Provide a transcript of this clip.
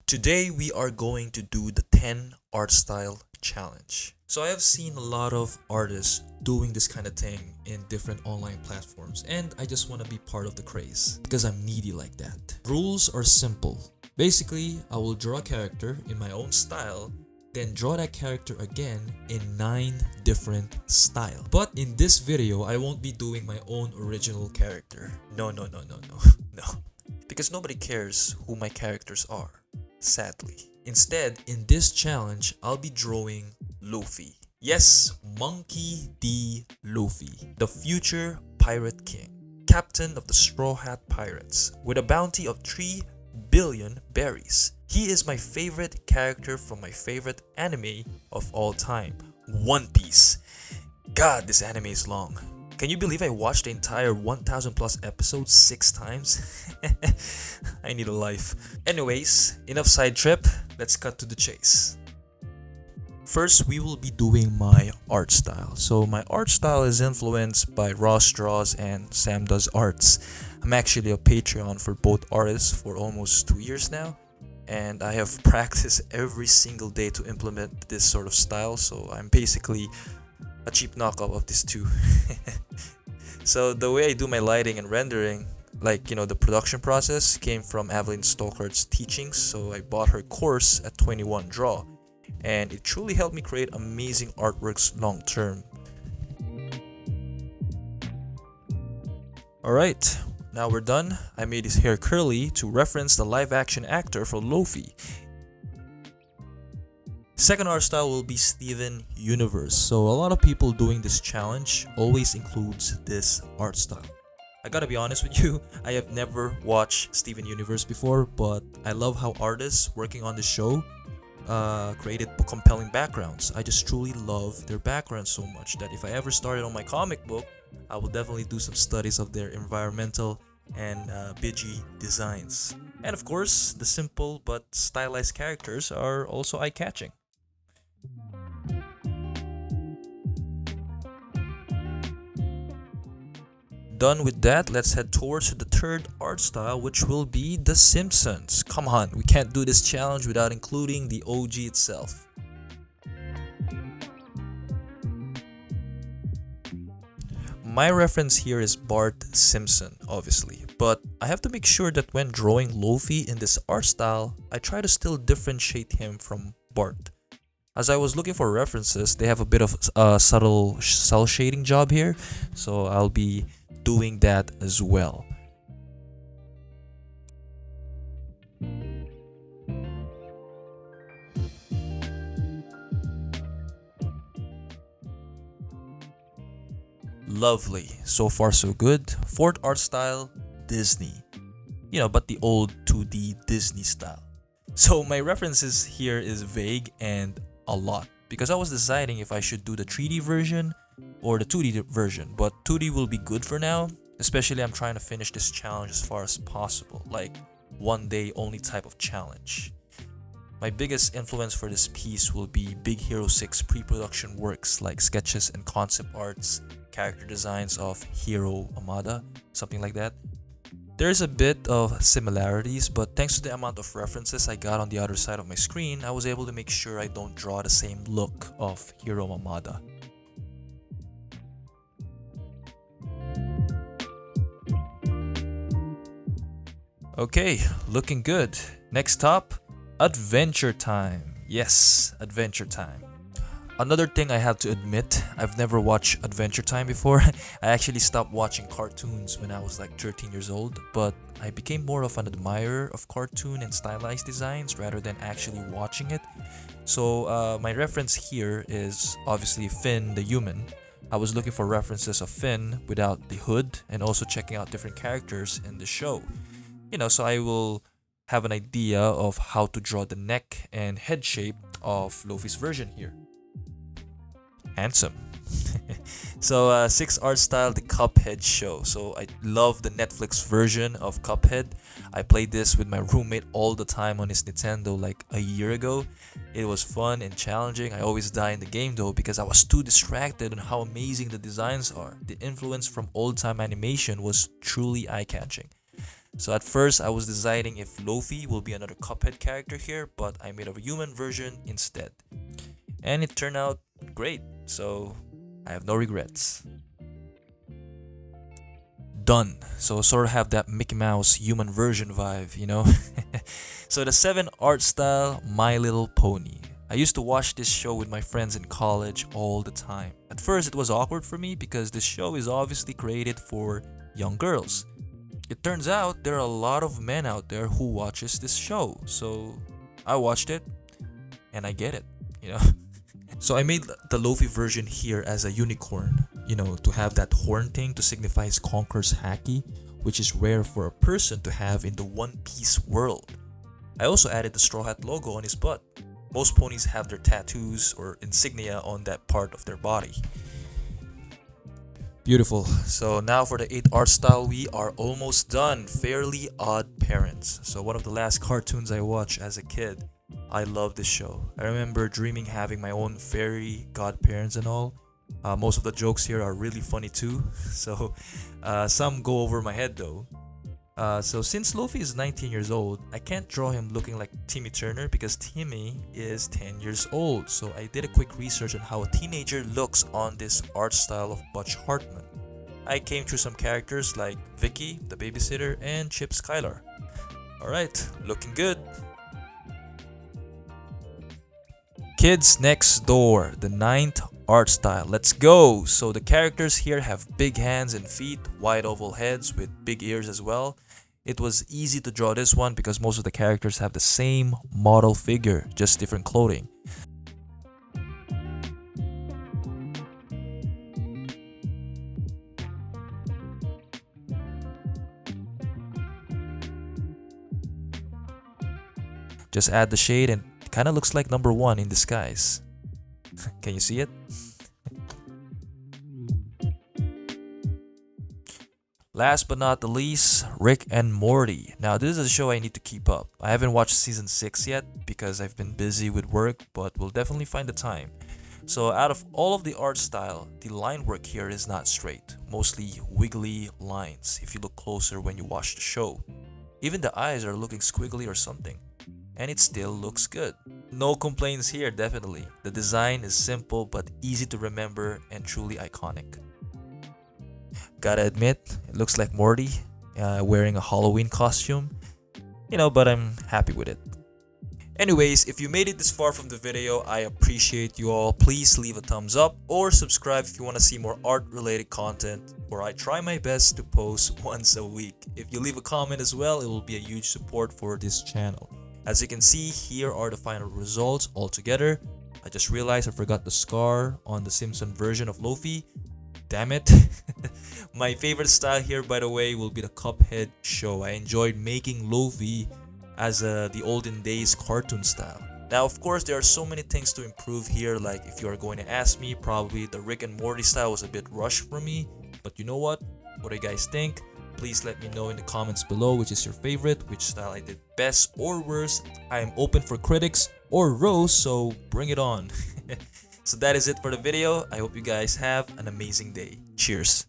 Today we are going to do the 10 art style challenge. So I have seen a lot of artists doing this kind of thing in different online platforms, and I just want to be part of the craze because I'm needy like that. Rules are simple. Basically, I will draw a character in my own style, then draw that character again in 9 different styles. But in this video, I won't be doing my own original character. No. No. Because nobody cares who my characters are, sadly. Instead, in this challenge, I'll be drawing Luffy. Yes, Monkey D. Luffy, the future Pirate King, captain of the Straw Hat Pirates, with a bounty of 3 billion berries. He is my favorite character from my favorite anime of all time, One Piece. God, this anime is long. Can you believe I watched the entire 1000 plus episodes 6 times? I need a life. Anyways, enough side trip, let's cut to the chase. First, we will be doing my art style. So my art style is influenced by Ross Draws and Sam Does Arts. I'm actually a Patreon for both artists for almost 2 years now, and I have practiced every single day to implement this sort of style, so I'm basically a cheap knockoff of these two. So the way I do my lighting and rendering, the production process came from Evelyn Stoker's teachings, so I bought her course at 21 Draw, and it truly helped me create amazing artworks long term. Alright, now we're done. I made his hair curly to reference the live action actor for Luffy. Second art style will be Steven Universe. So a lot of people doing this challenge always includes this art style. I gotta be honest with you, I have never watched Steven Universe before, but I love how artists working on the show created compelling backgrounds. I just truly love their backgrounds so much that if I ever started on my comic book, I will definitely do some studies of their environmental and Bigi designs. And of course, the simple but stylized characters are also eye-catching. Done with that, let's head towards the third art style, which will be the Simpsons. Come on, we can't do this challenge without including the OG itself. My reference here is Bart Simpson, obviously, but I have to make sure that when drawing Luffy in this art style, I try to still differentiate him from Bart. As I was looking for references, they have a bit of a subtle cell shading job here, so I'll be doing that as well. Lovely. So far so good. Fourth art style, Disney. But the old 2D Disney style. So my references here is vague and a lot, because I was deciding if I should do the 3D version or the 2D version, but 2D will be good for now. Especially I'm trying to finish this challenge as far as possible, like one day only type of challenge. My biggest influence for this piece will be Big Hero 6 pre-production works like sketches and concept arts, character designs of Hiro Amada, something like that. There's a bit of similarities, but thanks to the amount of references I got on the other side of my screen, I was able to make sure I don't draw the same look of Hiro Amada. Okay, looking good. Next up, Adventure Time. Yes, Adventure Time. Another thing I have to admit, I've never watched Adventure Time before. I actually stopped watching cartoons when I was like 13 years old, but I became more of an admirer of cartoon and stylized designs rather than actually watching it. So my reference here is obviously Finn the human. I was looking for references of Finn without the hood and also checking out different characters in the show. So I will have an idea of how to draw the neck and head shape of Luffy's version here. Handsome. So 6 art style, the Cuphead show. So I love the Netflix version of Cuphead. I played this with my roommate all the time on his Nintendo like a year ago. It was fun and challenging. I always die in the game though because I was too distracted on how amazing the designs are. The influence from old time animation was truly eye-catching. So at first I was deciding if Luffy will be another Cuphead character here, but I made a human version instead. And it turned out great, so I have no regrets. Done. So sort of have that Mickey Mouse human version vibe, you know? So the 7 art style, My Little Pony. I used to watch this show with my friends in college all the time. At first it was awkward for me because this show is obviously created for young girls. It turns out there are a lot of men out there who watches this show. So I watched it and I get it, you know? So I made the Luffy version here as a unicorn, you know, to have that horn thing to signify his conqueror's haki, which is rare for a person to have in the One Piece world. I also added the Straw Hat logo on his butt. Most ponies have their tattoos or insignia on that part of their body. Beautiful. So now for the 8th art style, we are almost done. Fairly Odd Parents. So one of the last cartoons I watched as a kid. I love this show. I remember dreaming having my own fairy godparents and all. Most of the jokes here are really funny too. So some go over my head though. So since Luffy is 19 years old, I can't draw him looking like Timmy Turner because Timmy is 10 years old. So I did a quick research on how a teenager looks on this art style of Butch Hartman. I came through some characters like Vicky, the babysitter, and Chip Skylar. Alright, looking good. Kids Next Door, the 9th art style. Let's go! So the characters here have big hands and feet, wide oval heads with big ears as well. It was easy to draw this one because most of the characters have the same model figure, just different clothing. Just add the shade and it kinda looks like number 1 in disguise. Can you see it? Last but not the least, Rick and Morty. Now this is a show I need to keep up. I haven't watched season 6 yet because I've been busy with work, but we'll definitely find the time. So out of all of the art style, the line work here is not straight, mostly wiggly lines if you look closer when you watch the show. Even the eyes are looking squiggly or something. And it still looks good. No complaints here, definitely. The design is simple but easy to remember and truly iconic. Gotta admit, it looks like Morty wearing a Halloween costume. You know, but I'm happy with it. Anyways, if you made it this far from the video, I appreciate you all. Please leave a thumbs up or subscribe if you want to see more art related content, or I try my best to post once a week. If you leave a comment as well, it will be a huge support for this channel. As you can see, here are the final results all together. I just realized I forgot the scar on the Simpsons version of Luffy. Damn it. My favorite style here, by the way, will be the Cuphead show. I enjoyed making Luffy as the olden days cartoon style. Now, of course, there are so many things to improve here. Like if you are going to ask me, probably the Rick and Morty style was a bit rushed for me. But you know what? What do you guys think? Please let me know in the comments below which is your favorite, which style I did best or worst. I am open for critics or roast, so bring it on. So that is it for the video. I hope you guys have an amazing day. Cheers.